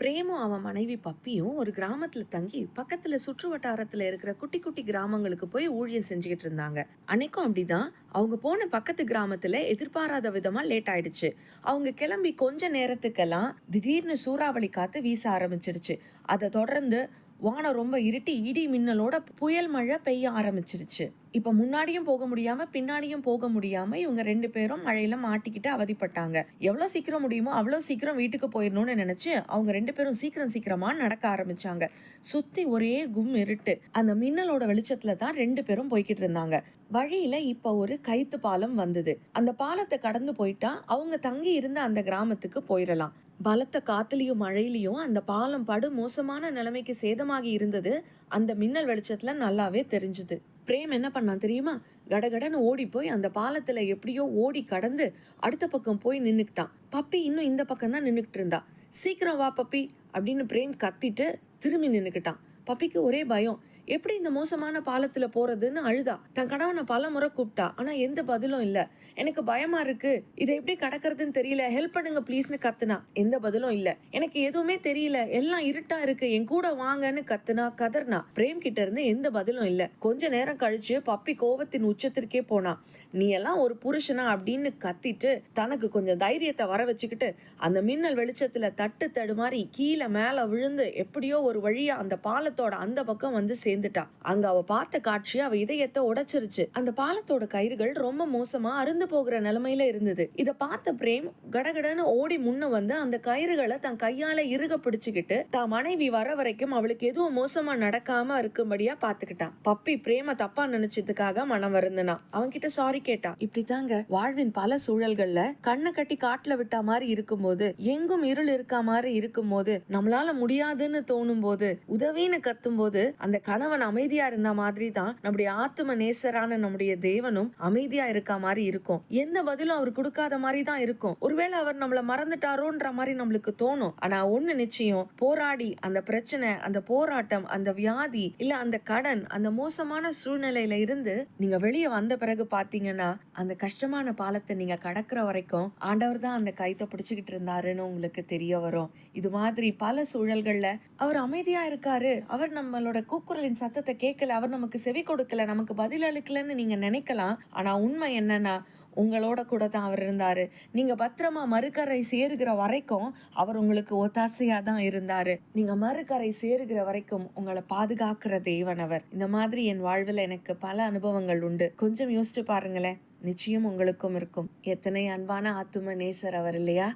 பிரேமும் அவன் மனைவி பப்பியும் ஒரு கிராமத்துல தங்கி பக்கத்துல சுற்று வட்டாரத்துல இருக்கிற குட்டி குட்டி கிராமங்களுக்கு போய் ஊழியம் செஞ்சுக்கிட்டு இருந்தாங்க. அன்னைக்கும் அப்படிதான். அவங்க போன பக்கத்து கிராமத்துல எதிர்பாராத விதமா லேட் ஆயிடுச்சு. அவங்க கிளம்பி கொஞ்ச நேரத்துக்கெல்லாம் திடீர்னு சூறாவளி காத்து வீச ஆரம்பிச்சிருச்சு. அதை தொடர்ந்து வானம் ரொம்ப இருட்டி இடி மின்னலோட புயல் மழை பெய்ய ஆரம்பிச்சிருச்சு. இப்ப முன்னாடியும் போக முடியாம பின்னாடியும் போக முடியாம இவங்க 2 பேரும் மழையில மாட்டிக்கிட்டு அவதிப்பட்டாங்க. எவ்வளவு சீக்கிரம் முடியுமோ அவ்வளவு சீக்கிரம் வீட்டுக்கு போயிடணும்னு நினைச்சு அவங்க 2 பேரும் சீக்கிரமா நடக்க ஆரம்பிச்சாங்க. சுத்தி ஒரே கும் இருட்டு. அந்த மின்னலோட வெளிச்சத்துல தான் 2 பேரும் போய்கிட்டு இருந்தாங்க. வழியில இப்ப ஒரு கைத்து பாலம் வந்தது. அந்த பாலத்தை கடந்து போயிட்டா அவங்க தங்கி இருந்த அந்த கிராமத்துக்கு போயிடலாம். பலத்த காத்துலயும் மழையிலயும் அந்த பாலம் படு மோசமான நிலைமைக்கு சேதமாகி இருந்தது அந்த மின்னல் வெளிச்சத்துல நல்லாவே தெரிஞ்சுது. பிரேம் என்ன பண்ணான் தெரியுமா? கடகடன்னு ஓடி போய் அந்த பாலத்துல எப்படியோ ஓடி கடந்து அடுத்த பக்கம் போய் நின்னுக்கிட்டான். பப்பி இன்னும் இந்த பக்கம் தான் நின்னுக்கிட்டு இருந்தா. சீக்கிரம் வா பப்பி அப்படின்னு பிரேம் கத்திட்டு திரும்பி நின்னுக்கிட்டான். பப்பிக்கு ஒரே பயம். எப்படி இந்த மோசமான பாலத்துல போறதுன்னு அழுதா. தன் கணவனை பல முறை கூப்பிட்டா. ஆனா எந்த பதிலும் இல்ல. எனக்கு பயமா இருக்கு, இதை எப்படி கடக்கிறதுன்னு தெரியல, ஹெல்ப் பண்ணுங்க ப்ளீஸ்னு கத்துனா. எந்த பதிலும் இல்ல. எனக்கு எதுவுமே தெரியல, எல்லாம் இருட்டா இருக்கு, என் கூட வாங்கன்னு கதர்னா. பிரேம் கிட்ட இருந்து எந்த பதிலும் இல்ல. கொஞ்ச நேரம் கழிச்சு பப்பி கோவத்தின் உச்சத்திற்கே போனா. நீ எல்லாம் ஒரு புருஷனா அப்படின்னு கத்திட்டு தனக்கு கொஞ்சம் தைரியத்தை வர வச்சுக்கிட்டு அந்த மின்னல் வெளிச்சத்துல தட்டு தடுமாறி கீழே மேல விழுந்து எப்படியோ ஒரு வழியா அந்த பாலத்தோட அந்த பக்கம் வந்து சேர்ந்துட்டா. அங்க அவ பார்த்த காட்சி அவ இதயத்தை உடைச்சிருச்சு. அந்த பாலத்தோட கயிறுகள் ரொம்ப மோசமா அருந்து போகிற நிலைமையில இருந்தது. இத பார்த்த பிரேம் கடகடன்னு ஓடி முன்ன வந்து அந்த கயிறுகளை தன் கையால இறுக பிடிச்சுக்கிட்டு தான் மனைவி வர வரைக்கும் அவளுக்கு எதுவும் மோசமா நடக்காம இருக்கும்படியா பாத்துக்கிட்டான். பப்பி பிரேம தப்பா நினைச்சதுக்காக மனம் வருந்தனா. அவன்கிட்ட சாரி கேட்டா. இப்படித்தாங்க வாழ்வின் பல சூழல்கள்ல கண்ணை கட்டி காட்டுல விட்டா மாதிரி இருக்கும்போது, எங்கும் இருள் இருக்கா மாதிரி இருக்கும்போது, நம்மளால முடியாதுன்னு தோணும் போது, உதவின்னு கத்தும் போது அந்த கணவன் அமைதியா இருந்த மாதிரி தான் நம்முடைய ஆத்தும நேசரான நம்முடைய தேவனும் அமைதியா இருக்கா மாதிரி இருக்கும். எந்த பதிலும் அவர் கொடுக்காத மாதிரி தான் இருக்கும். ஒருவேளை அவர் நம்மள மறந்துட்டாரோன்ற மாதிரி நம்மளுக்கு தோணும். ஆனா ஒண்ணு நிச்சயம், போராடி அந்த பிரச்சனை, அந்த போராட்டம், அந்த வியாதி, இல்ல அந்த கடன், அந்த மோசமான சூழ்நிலையில இருந்து நீங்க வெளியே வந்த பிறகு பாத்தீங்கன்னா அந்த கஷ்டமான பாலத்தை நீங்க கடக்கிற வரைக்கும் ஆண்டவர் தான் அந்த கைத்தை பிடிச்சுக்கிட்டு இருந்தாருன்னு உங்களுக்கு தெரிய வரும். இது மாதிரி பல சூழல்கள்ல அவர் அமைதியா இருக்காரு, அவர் நம்மளோட கூக்குரலின் சத்தத்தை கேட்கல, அவர் நமக்கு செவி கொடுக்கல, நமக்கு பதில் அளிக்கலன்னு நீங்க நினைக்கலாம். ஆனா உண்மை என்னன்னா உங்களோட கூட தான் அவர் இருந்தாரு. நீங்க பத்திரமா மறுகரை சேருகிற வரைக்கும் அவர் உங்களுக்கு ஒத்தாசையா தான் இருந்தாரு. நீங்க மறுகரை சேருகிற வரைக்கும் உங்களை பாதுகாக்கிற தேவன் அவர். இந்த மாதிரி என் வாழ்வில் எனக்கு பல அனுபவங்கள் உண்டு. கொஞ்சம் யோசிச்சு பாருங்களேன், நிச்சயம் உங்களுக்கும் இருக்கும். எத்தனை அன்பான ஆத்தும நேசர் அவர் இல்லையா?